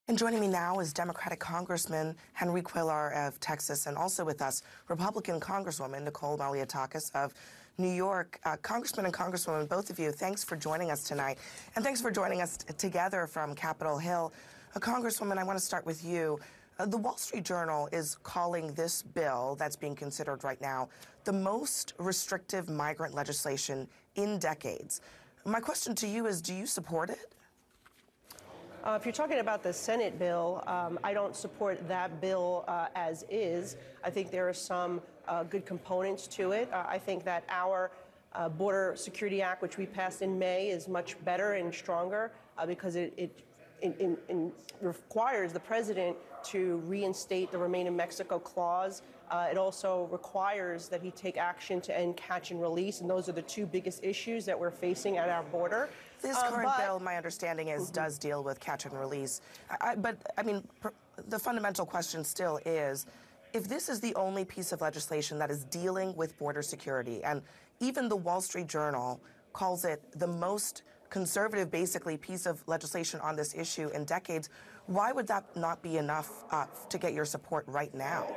And joining me now is Democratic Congressman Henry Cuellar of Texas, and also with us, Republican Congresswoman Nicole Malliotakis of New York. Congressman and Congresswoman, both of you, thanks for joining us tonight. And thanks for joining us together from Capitol Hill. Congresswoman, I want to start with you. The Wall Street Journal is calling this bill that's being considered right now the most restrictive migrant legislation in decades. My question to you is, do you support it? If you're talking about the Senate bill, I don't support that bill as is. I think there are some good components to it. I think that our Border Security Act, which we passed in May, is much better and stronger because it requires the president to reinstate the Remain in Mexico clause. It also requires that he take action to end catch and release, and those are the two biggest issues that we're facing at our border. This current bill, my understanding is, does deal with catch and release. But the fundamental question still is, if this is the only piece of legislation that is dealing with border security, and even the Wall Street Journal calls it the most conservative, basically, piece of legislation on this issue in decades, why would that not be enough to get your support right now?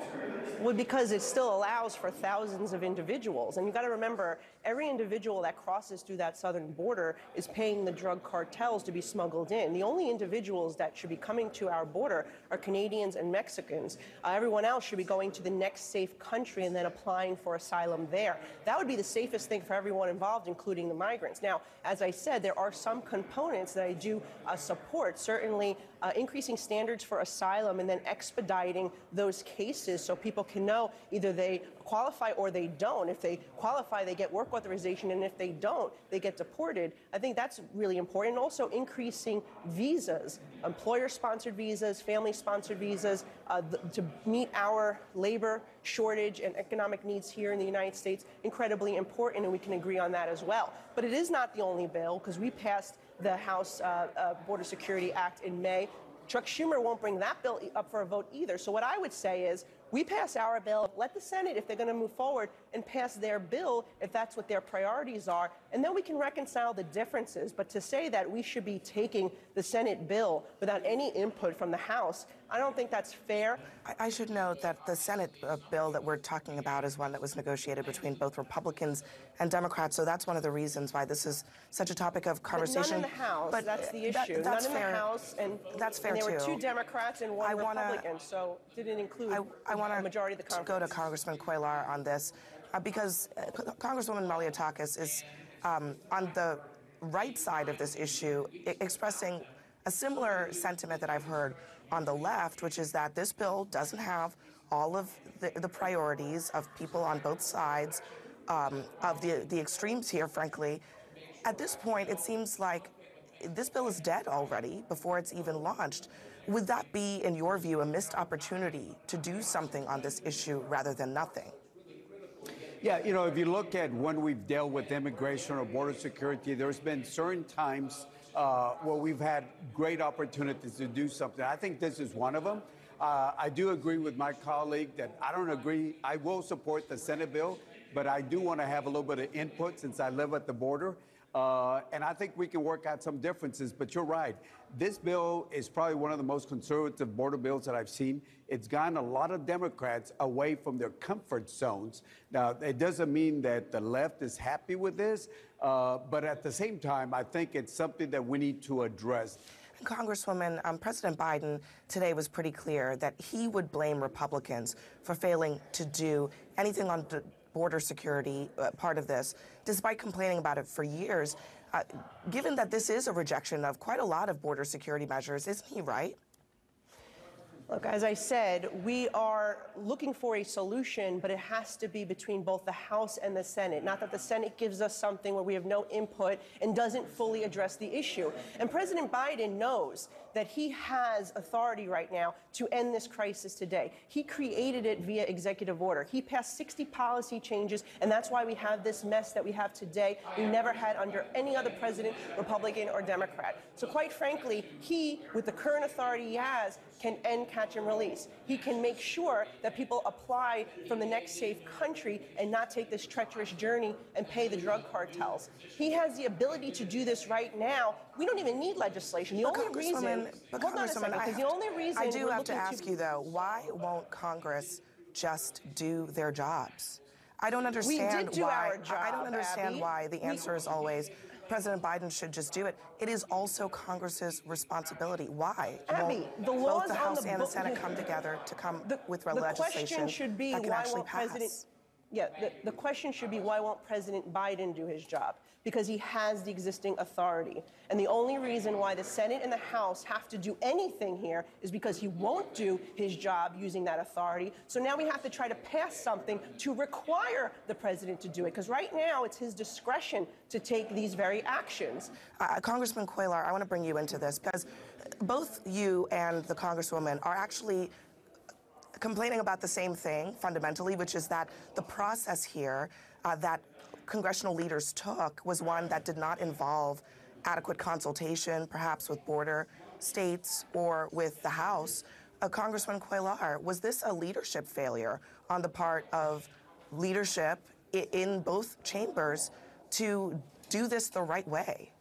Well, because it still allows for thousands of individuals. And you've got to remember, every individual that crosses through that southern border is paying the drug cartels to be smuggled in. The only individuals that should be coming to our border are Canadians and Mexicans. Everyone else should be going to the next safe country and then applying for asylum there. That would be the safest thing for everyone involved, including the migrants. Now, as I said, there are some components that I do support, certainly increasing standards for asylum and then expediting those cases so people can know either they qualify or they don't. If they qualify, they get work authorization, and if they don't, they get deported. I think that's really important. And also increasing visas, employer-sponsored visas, family-sponsored visas, to meet our labor shortage and economic needs here in the United States, incredibly important, and we can agree on that as well. But it is not the only bill, because we passed the House Border Security Act in May. Chuck Schumer won't bring that bill up for a vote either. So what I would say is, we pass our bill, let the Senate, if they're going to move forward, and pass their bill if that's what their priorities are, and then we can reconcile the differences. But to say that we should be taking the Senate bill without any input from the House, I don't think that's fair. I should note that the Senate bill that we're talking about is one that was negotiated between both Republicans and Democrats, so that's one of the reasons why this is such a topic of conversation. But none in the House, but that's the issue. That's none fair. in the House, and, that's fair and there too. were two Democrats and one Republican, so didn't include the majority of the conference. Go to Congressman Cuellar on this, because Congresswoman Malliotakis is on the right side of this issue, expressing a similar sentiment that I've heard on the left, which is that this bill doesn't have all of the priorities of people on both sides of the extremes here, frankly. At this point, it seems like this bill is dead already before it's even launched. Would that be, in your view, a missed opportunity to do something on this issue rather than nothing? Yeah, you know, if you look at when we've dealt with immigration or border security, there's been certain times where we've had great opportunities to do something. I think this is one of them. I do agree with my colleague that I don't agree. I will support the Senate bill, but I do want to have a little bit of input since I live at the border. And I think we can work out some differences, but you're right. This bill is probably one of the most conservative border bills that I've seen. It's gotten a lot of Democrats away from their comfort zones. Now, it doesn't mean that the left is happy with this, but at the same time, I think it's something that we need to address. Congresswoman, President Biden today was pretty clear that he would blame Republicans for failing to do anything on border security part of this, despite complaining about it for years. Given that this is a rejection of quite a lot of border security measures, isn't he right? Look, as I said, we are looking for a solution, but it has to be between both the House and the Senate. Not that the Senate gives us something where we have no input and doesn't fully address the issue. And President Biden knows that he has authority right now to end this crisis today. He created it via executive order. He passed 60 policy changes, and that's why we have this mess that we have today. We never had under any other president, Republican or Democrat. So quite frankly, he, with the current authority he has, can end catch and release. He can make sure that people apply from the next safe country and not take this treacherous journey and pay the drug cartels. He has the ability to do this right now. We don't even need legislation. The only reason but hold on a second, because the only reason I do we're have to looking ask you, though, why won't Congress just do their jobs? I don't understand we did do why. our job, I don't understand Abby. why the answer is always President Biden should just do it. It is also Congress's responsibility. Why Abby, won't the both laws the on House the and the book- Senate come together to come with The legislation question should be that can why actually won't President? pass? Yeah, the question should be why won't President Biden do his job? Because he has the existing authority. And the only reason why the Senate and the House have to do anything here is because he won't do his job using that authority. So now we have to try to pass something to require the president to do it. Because right now it's his discretion to take these very actions. Congressman Cuellar, I want to bring you into this because both you and the Congresswoman are actually complaining about the same thing fundamentally, which is that the process here that congressional leaders took was one that did not involve adequate consultation, perhaps with border states or with the House. Congressman Cuellar, was this a leadership failure on the part of leadership in both chambers to do this the right way?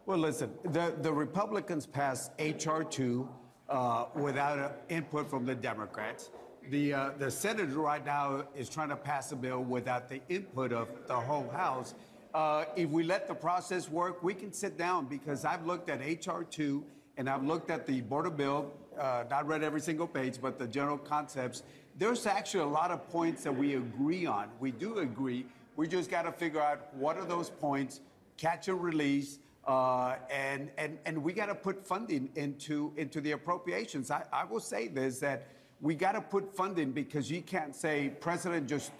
Well, listen, the Republicans passed H.R. 2 without input from the Democrats. The Senate right now is trying to pass a bill without the input of the whole House. If we let the process work, we can sit down because I've looked at H.R. 2 and I've looked at the border bill, not read every single page, but the general concepts. There's actually a lot of points that we agree on. We do agree. We just got to figure out what are those points, catch and release, and we got to put funding into the appropriations. I will say this, that we got to put funding because you can't say, President, just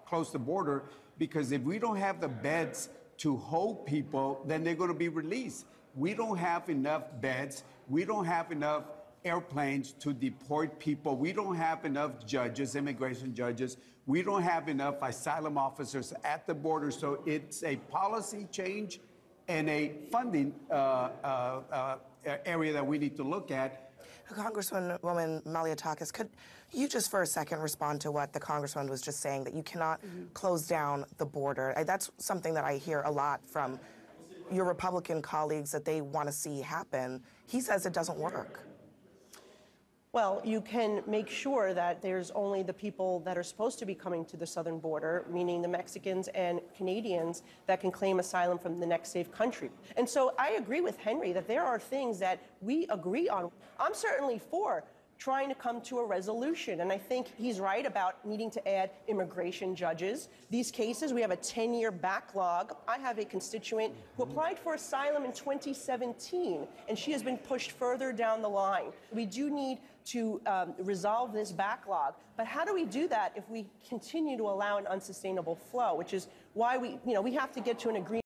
close the border, because if we don't have the beds to hold people, then they're going to be released. We don't have enough beds. We don't have enough airplanes to deport people. We don't have enough judges, immigration judges. We don't have enough asylum officers at the border. So it's a policy change and a funding area that we need to look at. Congresswoman Malliotakis, could you just for a second respond to what the Congresswoman was just saying, that you cannot close down the border? That's something that I hear a lot from your Republican colleagues that they want to see happen. He says it doesn't work. Well, you can make sure that there's only the people that are supposed to be coming to the southern border, meaning the Mexicans and Canadians, that can claim asylum from the next safe country. And so I agree with Henry that there are things that we agree on. I'm certainly for trying to come to a resolution. And I think he's right about needing to add immigration judges. These cases, we have a 10-year backlog. I have a constituent who applied for asylum in 2017, and she has been pushed further down the line. We do need to resolve this backlog. But how do we do that if we continue to allow an unsustainable flow, which is why we have to get to an agreement